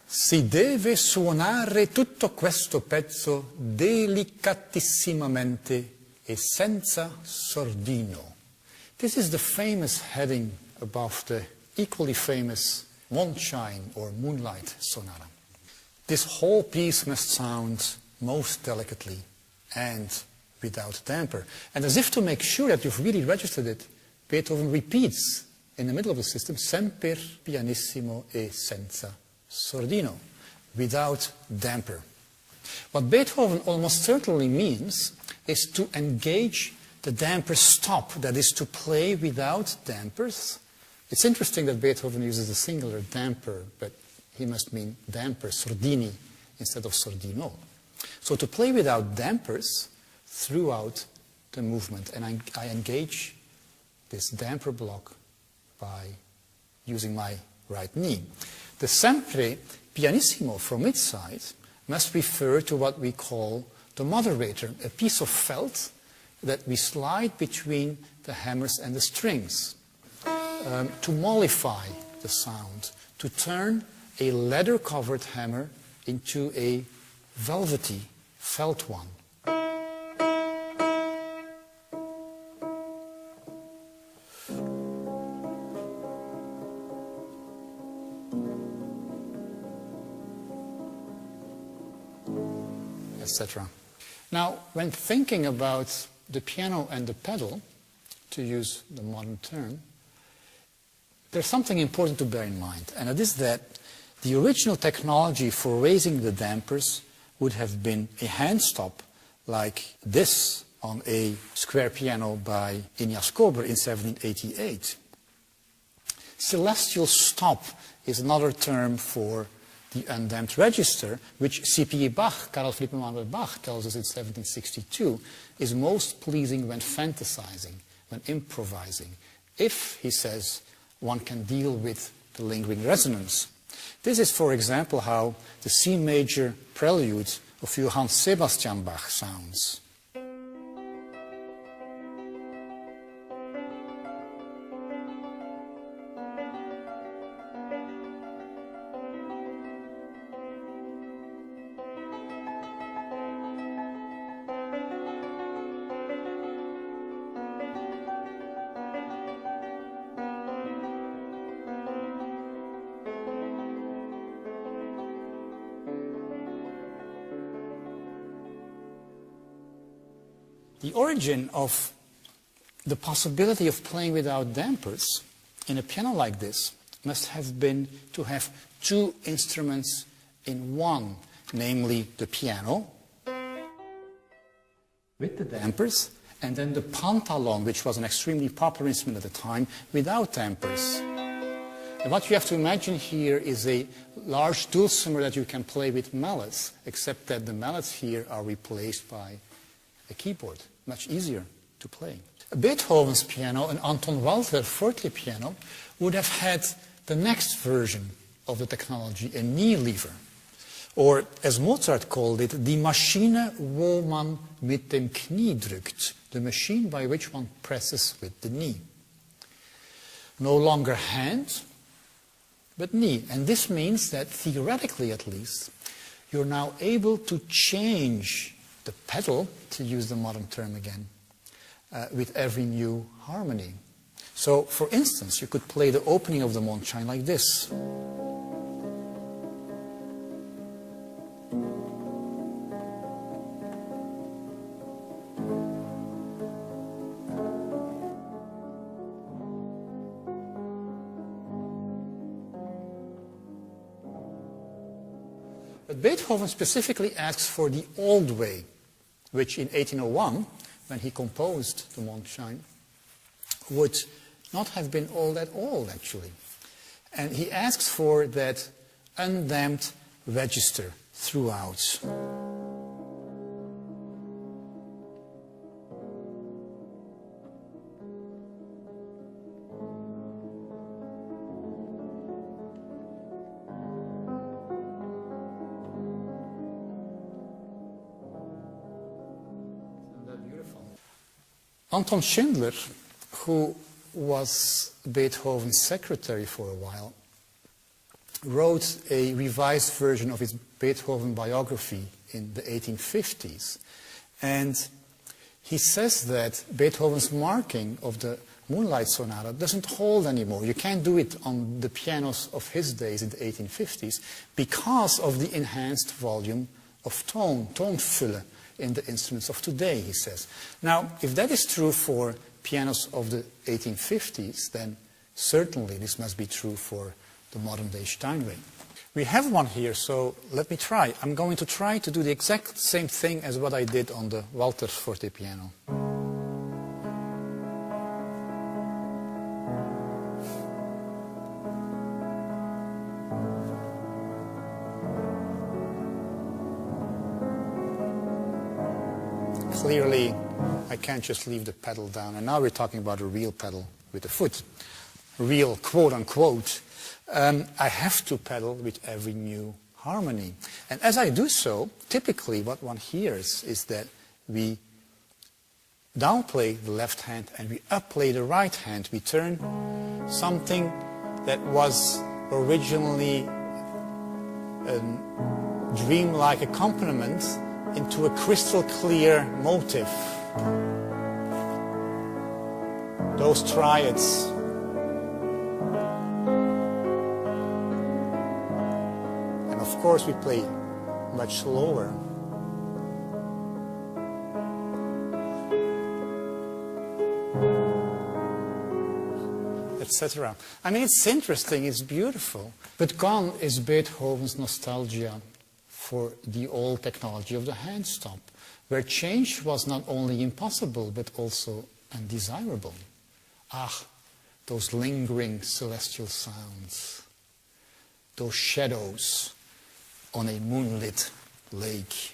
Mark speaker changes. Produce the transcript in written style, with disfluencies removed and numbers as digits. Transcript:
Speaker 1: Si deve suonare tutto questo pezzo delicatissimamente e senza sordino. This is the famous heading above the equally famous Mondschein or Moonlight Sonata. This whole piece must sound most delicately and without damper. And as if to make sure that you've really registered it, Beethoven repeats in the middle of the system, semper pianissimo e senza sordino, without damper. What Beethoven almost certainly means is to engage the damper stop, that is to play without dampers. It's interesting that Beethoven uses the singular damper, but he must mean damper, sordini, instead of sordino. So to play without dampers throughout the movement, and I engage this damper block by using my right knee. The sempre pianissimo from its side must refer to what we call the moderator, a piece of felt that we slide between the hammers and the strings to mollify the sound, to turn a leather-covered hammer into a velvety felt one. Etc. Now, when thinking about the piano and the pedal, to use the modern term, there's something important to bear in mind, and it is that the original technology for raising the dampers would have been a hand stop like this on a square piano by Ignaz Kober in 1788. Celestial stop is another term for the undamped register, which C.P.E. Bach, Karl Philipp Emanuel Bach, tells us in 1762, is most pleasing when fantasizing, when improvising, if, he says, one can deal with the lingering resonance. This is, for example, how the C major prelude of Johann Sebastian Bach sounds. The origin of the possibility of playing without dampers in a piano like this must have been to have two instruments in one, namely the piano with the dampers, and then the pantalon, which was an extremely popular instrument at the time, without dampers. And what you have to imagine here is a large dulcimer that you can play with mallets, except that the mallets here are replaced by a keyboard. Much easier to play. Beethoven's piano, an Anton Walter Forte piano, would have had the next version of the technology, a knee lever. Or, as Mozart called it, die Maschine, wo man mit dem Knie drückt, the machine by which one presses with the knee. No longer hand, but knee. And this means that, theoretically at least, you're now able to change the pedal, to use the modern term again, with every new harmony. So, for instance, you could play the opening of the Mondschein like this. But Beethoven specifically asks for the old way, which in 1801, when he composed the Mondschein, would not have been all that old, actually. And he asks for that undamped register throughout. Anton Schindler, who was Beethoven's secretary for a while, wrote a revised version of his Beethoven biography in the 1850s. And he says that Beethoven's marking of the Moonlight Sonata doesn't hold anymore. You can't do it on the pianos of his days in the 1850s because of the enhanced volume of toonvulle in the instruments of today, he says. Now, if that is true for pianos of the 1850s, then certainly this must be true for the modern-day Steinway. We have one here, so let me try. I'm going to try to do the exact same thing as what I did on the Walters forte piano. Clearly, I can't just leave the pedal down. And now we're talking about a real pedal with the foot. Real, quote-unquote. I have to pedal with every new harmony. And as I do so, typically what one hears is that we downplay the left hand and we upplay the right hand. We turn something that was originally a dreamlike accompaniment into a crystal clear motive. Those triads. And of course we play much lower. Etc. I mean, it's interesting, it's beautiful. But gone is Beethoven's nostalgia for the old technology of the hand stop, where change was not only impossible, but also undesirable. Ah, those lingering celestial sounds, those shadows on a moonlit lake.